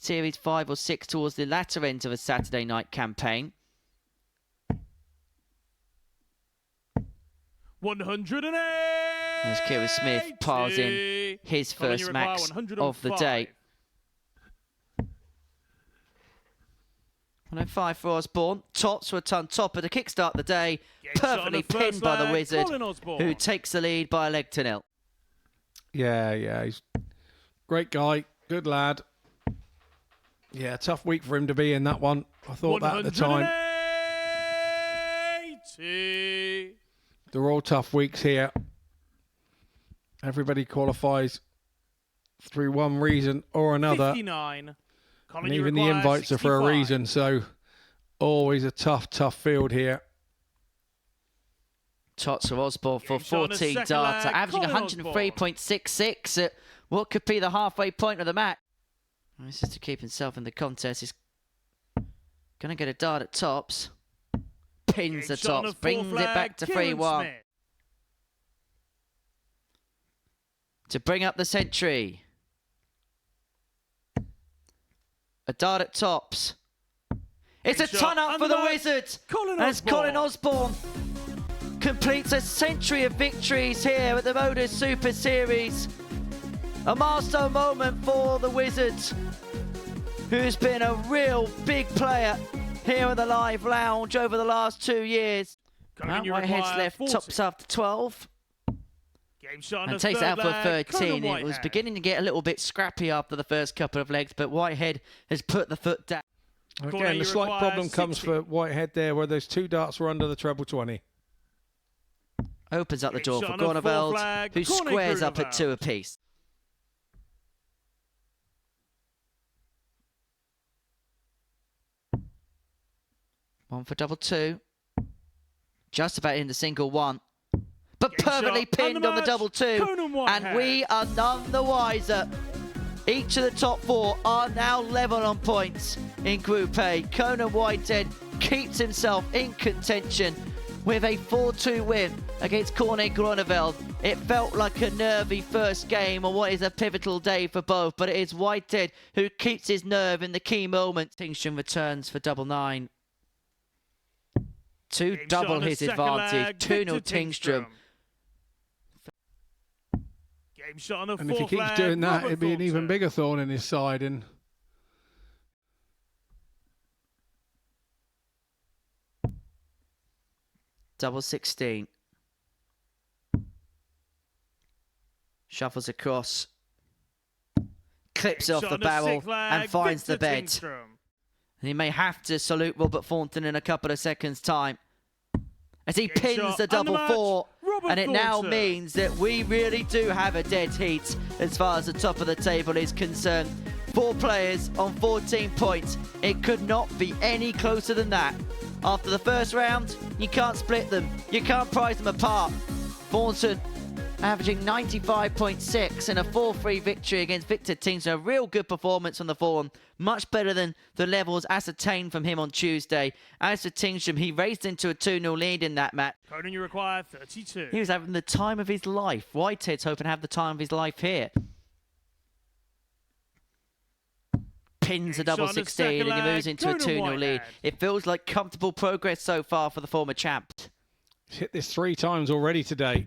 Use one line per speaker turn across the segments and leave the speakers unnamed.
Series 5 or 6 towards the latter end of a Saturday night campaign.
108.
As Kieran Smith piles in his first max of the day. 105 for Osborne. Tops were on top of the kickstart the day. Perfectly pinned by the Wizard, who takes the lead by a leg to nil.
Yeah, he's a great guy, good lad. Yeah, tough week for him to be in that one. I thought that at the time. They're all tough weeks here. Everybody qualifies through one reason or another.
59.
And even the invites 65. Are for a reason, so always a tough field here.
Tots of Osborne for 14 data, averaging 103.66 at what could be the halfway point of the match. This is to keep himself in the contest. He's going to get a dart at tops. Pins the tops, brings it back to 3-1. To bring up the century. A dart at tops. It's a ton up for the Wizards. As Colin Osborne completes a century of victories here at the Modus Super Series. A milestone moment for the Wizards, who's been a real big player here at the Live Lounge over the last 2 years. Whitehead's left 40. Tops after 12. And takes it out for 13. It was beginning to get a little bit scrappy after the first couple of legs, but Whitehead has put the foot down.
Again, the slight problem comes for Whitehead there, where those 2 darts were under the treble 20.
Opens up the door for Groeneveld, who squares up at 2 apiece. One for double 2. Just about in the single 1. But perfectly pinned on the double 2. And we are none the wiser. Each of the top 4 are now level on points in Group A. Conan Whitehead keeps himself in contention with a 4-2 win against Groeneveld. It felt like a nervy first game on what is a pivotal day for both, but it is Whitehead who keeps his nerve in the key moments. Tingstrom returns for double 9. To double his advantage. 2-0 Tingstrom.
And if he keeps doing that, it'd be an even bigger thorn in his side. And
double 16. Shuffles across. Clips off the barrel and finds the bed. And he may have to salute Robert Thornton in a couple of seconds' time as he pins the double 4. And it now means that we really do have a dead heat as far as the top of the table is concerned. 4 players on 14 points. It could not be any closer than that. After the first round, you can't split them. You can't prize them apart. Thornton averaging 95.6 in a 4-3 victory against Victor Tingstrom. A real good performance on the forum. Much better than the levels ascertained from him on Tuesday. As for Tingstrom, he raced into a 2-0 lead in that match.
Conan, you require 32.
He was having the time of his life. Whitehead's hoping to have the time of his life here. Pins a double 16 and he moves into a 2-0 lead. It feels like comfortable progress so far for the former champ.
He's hit this 3 times already today.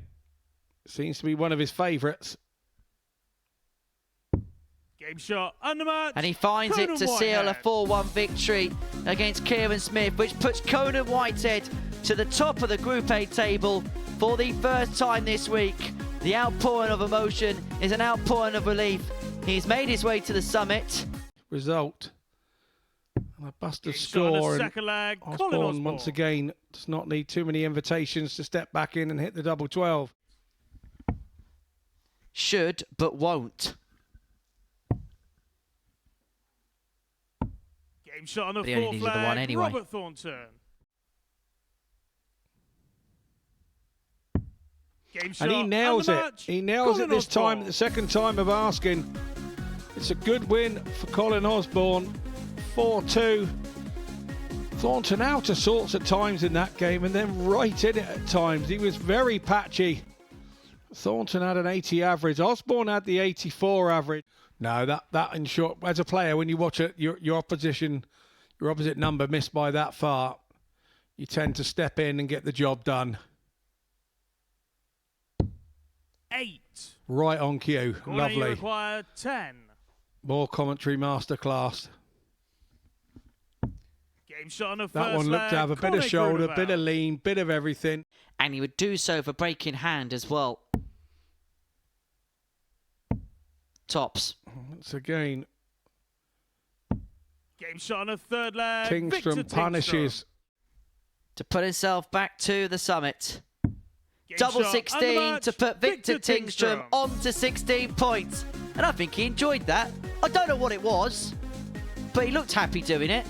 Seems to be one of his favourites.
Game shot, undermatch.
And he finds it to seal a 4-1 victory against Kieran Smith, which puts Conan Whitehead to the top of the Group A table for the first time this week. The outpouring of emotion is an outpouring of relief. He's made his way to the summit.
Result. And a busted score. And Osborne, once again, does not need too many invitations to step back in and hit the double 12.
Should, but won't.
Game shot on the
only needed the one anyway.
Robert Thornton. Game shot,
and he nails it. He nails it this time, the second time of asking. It's a good win for Colin Osborne. 4-2. Thornton out of sorts at times in that game and then right in it at times. He was very patchy. Thornton had an 80 average. Osborne had the 84 average. No, that in short, as a player, when you watch it, your opposite number missed by that far, you tend to step in and get the job done.
8.
Right on cue.
Corner,
Lovely.
you require 10.
More commentary masterclass.
Game shot on the
That
first
one looked to have a bit of shoulder, bit of lean, bit of everything.
And he would do so for breaking hand as well. Tops.
Once again,
Game shot on the third leg.
Tingstrom punishes.
To put himself back to the summit.
Game
Double
shot
16 to put Victor Tingstrom on to 16 points. And I think he enjoyed that. I don't know what it was, but he looked happy doing it.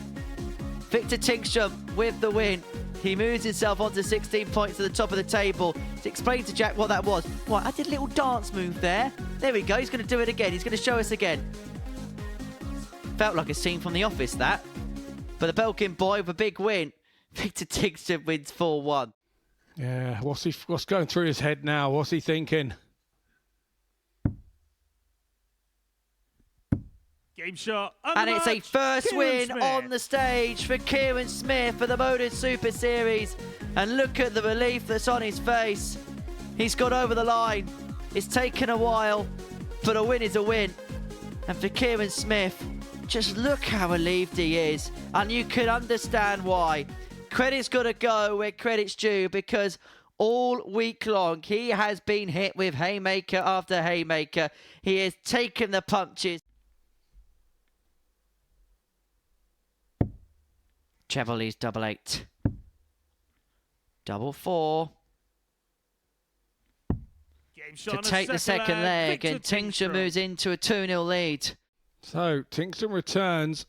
Victor Tingstrom with the win. He moves himself onto 16 points to the top of the table. To explain to Jack what that was. Right, I did a little dance move there. There we go. He's going to do it again. He's going to show us again. Felt like a scene from The Office, that. But the Belkin boy with a big win. Victor Tingstrom wins 4-1.
Yeah, what's going through his head now? What's he thinking?
Game shot.
And it's a first
Kieran
win
Smith.
on the stage for Kieran Smith for the Modus Super Series. And look at the relief that's on his face. He's got over the line. It's taken a while, but a win is a win. And for Kieran Smith, just look how relieved he is. And you can understand why. Credit's got to go where credit's due, because all week long he has been hit with haymaker after haymaker. He has taken the punches. Cheveley's double 8. Double 4. To take the second leg, and Tingstrom moves into a 2-0 lead.
So, Tingstrom returns.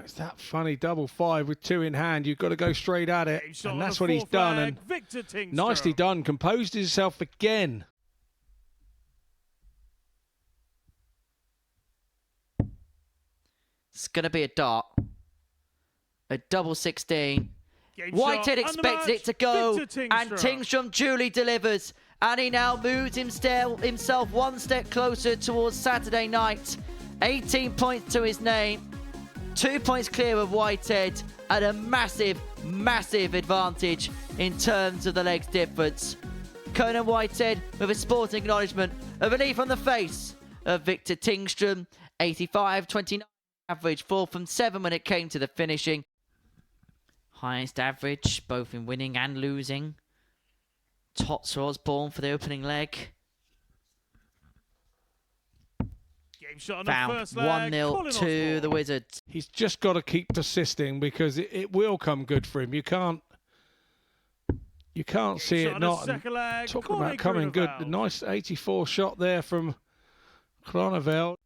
It's that funny double 5 with 2 in hand. You've got to go straight at it. And that's what he's done. And nicely done. Composed himself again.
It's going to be a dart. A double 16. Whitehead expected it to go, and Tingstrom duly delivers. And he now moves himself one step closer towards Saturday night. 18 points to his name. 2 points clear of Whitehead, and a massive, massive advantage in terms of the legs difference. Conan Whitehead with a sporting acknowledgement. A relief on the face of Victor Tingstrom. 85-29 average, 4 from 7 when it came to the finishing. Highest average, both in winning and losing. Tots for Osborne for the opening leg. Found 1-0 to the Wizards.
He's just got to keep persisting, because it will come good for him. You can't see it not. Talking about coming good. The nice 84 shot there from Groeneveld.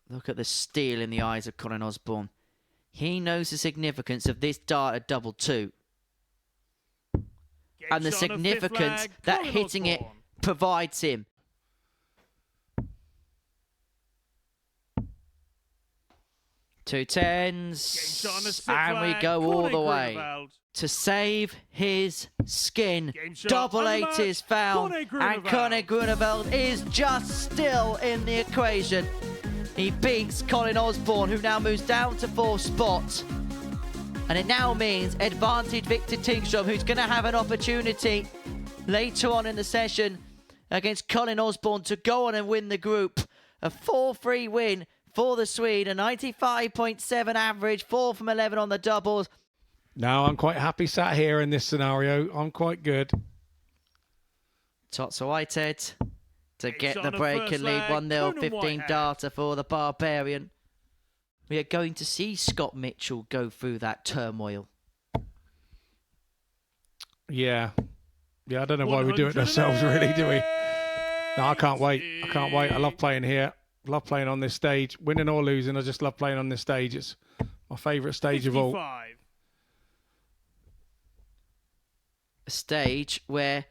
Look at the steel in the eyes of Colin Osborne. He knows the significance of this dart at double 2. And the significance that hitting it provides him. Two 10s, and we go all the way. To save his skin, double 8 is found, and Groeneveld is just still in the equation. He beats Colin Osborne, who now moves down to 4th spot. And it now means advantage Victor Tingstrom, who's going to have an opportunity later on in the session against Colin Osborne to go on and win the group. A 4-3 win for the Swede, a 95.7 average, 4 from 11 on the doubles.
No, I'm quite happy sat here in this scenario. I'm quite good.
Tots Whitehead to get the break and lead 1-0, 15 data for the Barbarian. We are going to see Scott Mitchell go through that turmoil.
Yeah. Yeah, I don't know why we do it ourselves, really, do we? No, I can't wait. I can't wait. I love playing here. I love playing on this stage. Winning or losing, I just love playing on this stage. It's my favourite stage 55. Of all.
A stage where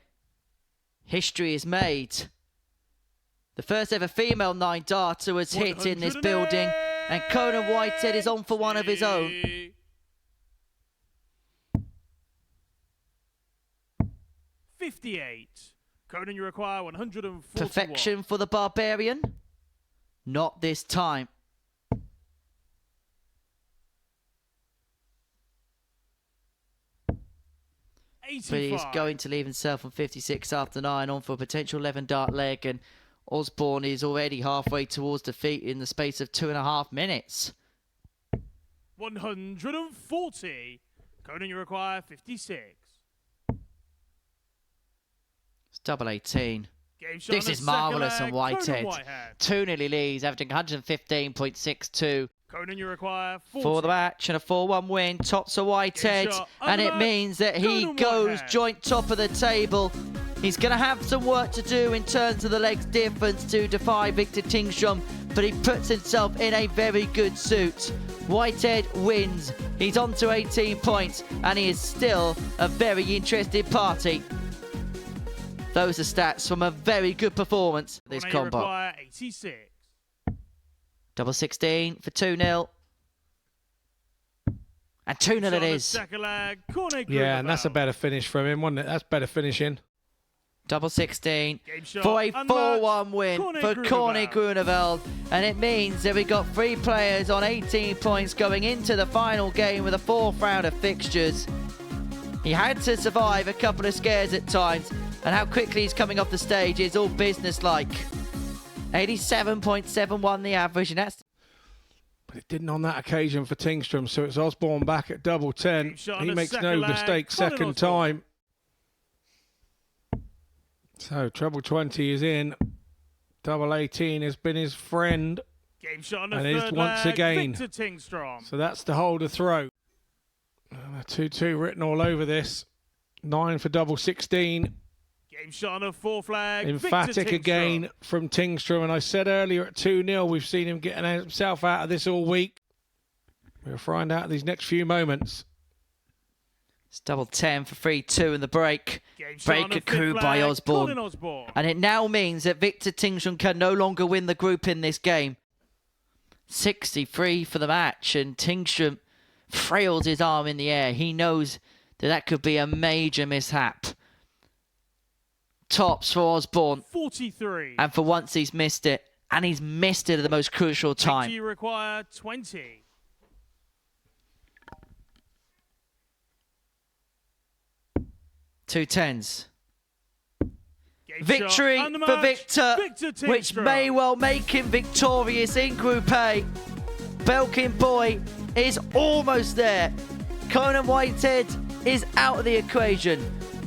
history is made. The first ever female 9 darter was hit in this building, and Conan Whitehead is on for one of his own.
58. Conan, you require 141.
Perfection for the Barbarian? Not this time. But he's going to leave himself on 56 after 9, on for a potential 11 dart leg, and Osborne is already halfway towards defeat in the space of 2.5 minutes.
140. Conan, you require 56.
It's double 18. This is marvellous on Whitehead. 2-0 leads, averaging 115.62.
Conan, you require 40.
For the match and a 4-1 win. Tops of Whitehead. And it means that he goes joint top of the table. He's going to have some work to do in terms of the legs difference to defy Victor Tingstrom, but he puts himself in a very good suit. Whitehead wins. He's on to 18 points, and he is still a very interested party. Those are stats from a very good performance. This combo.
86.
Double 16 for 2-0. And 2-0 it is.
Yeah, and that's a better finish from him, wasn't it? That's better finishing.
Double 16 for a 4-1 win for Groeneveld. And it means that we got 3 players on 18 points going into the final game with a 4th round of fixtures. He had to survive a couple of scares at times, and how quickly he's coming off the stage is all business-like. 87.71 the average, and that's...
But it didn't on that occasion for Tingstrom, so it's Osborne back at double 10. He makes no mistake second time. So treble 20 is in. Double 18 has been his friend. And is once again. So that's to hold a throw. 2-2 written all over this. 9 for double 16.
Game shot on a 4 flag.
Emphatic again from Tingstrom. And I said earlier at 2-0, we've seen him getting himself out of this all week. We'll find out these next few moments.
It's double 10 for 3-2 in the break. Break accrued by Osborne. And it now means that Victor Tingstrom can no longer win the group in this game. 63 for the match, and Tingstrom frails his arm in the air. He knows that that could be a major mishap. Tops for Osborne.
43.
And for once he's missed it. And he's missed it at the most crucial time.
You require 20.
Two 10s. Victory for Victor, which may well make him victorious in Group A. Belkin Boy is almost there. Conan Whitehead is out of the equation.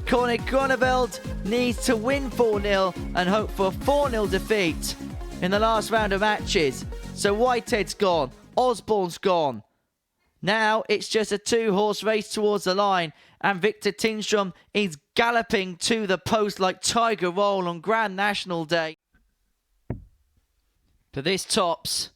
Groeneveld needs to win 4-0 and hope for a 4-0 defeat in the last round of matches. So Whitehead's gone. Osborne's gone. Now it's just a 2-horse race towards the line, and Victor Tingstrom is galloping to the post like Tiger Roll on Grand National Day. But this tops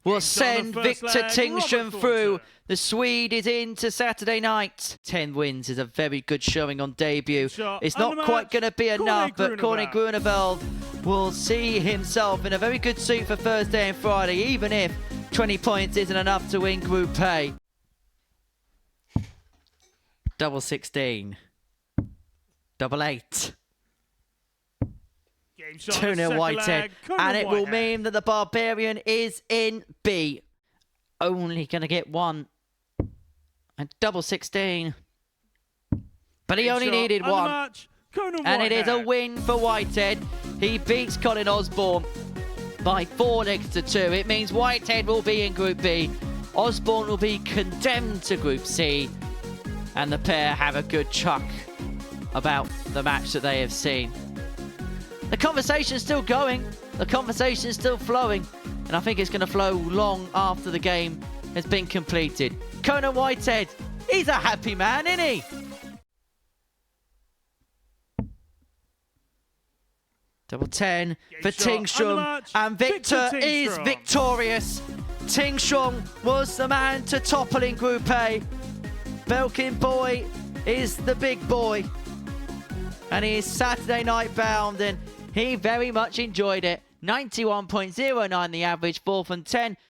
will send Victor Tingstrom through. The Swede is into Saturday night. 10 wins is a very good showing on debut. It's not quite going to be enough, but Groeneveld will see himself in a very good suit for Thursday and Friday, even if 20 points isn't enough to win Group A. Double 16. Double 8. 2-0 Whitehead. And it will mean that the Barbarian is in B. Only going to get 1. And double 16. But he only needed 1. And it is a win for Whitehead. He beats Colin Osborne by 4 legs to 2. It means Whitehead will be in Group B. Osborne will be condemned to Group C. And the pair have a good chuck about the match that they have seen. The conversation's still going. The conversation's still flowing. And I think it's going to flow long after the game has been completed. Conan Whitehead, he's a happy man, isn't he? Double 10 for Tingstrom. And Victor is victorious. Tingstrom was the man to topple in Group A. Belkin Boy is the big boy. And he is Saturday night bound, and he very much enjoyed it. 91.09 the average, 4 from 10.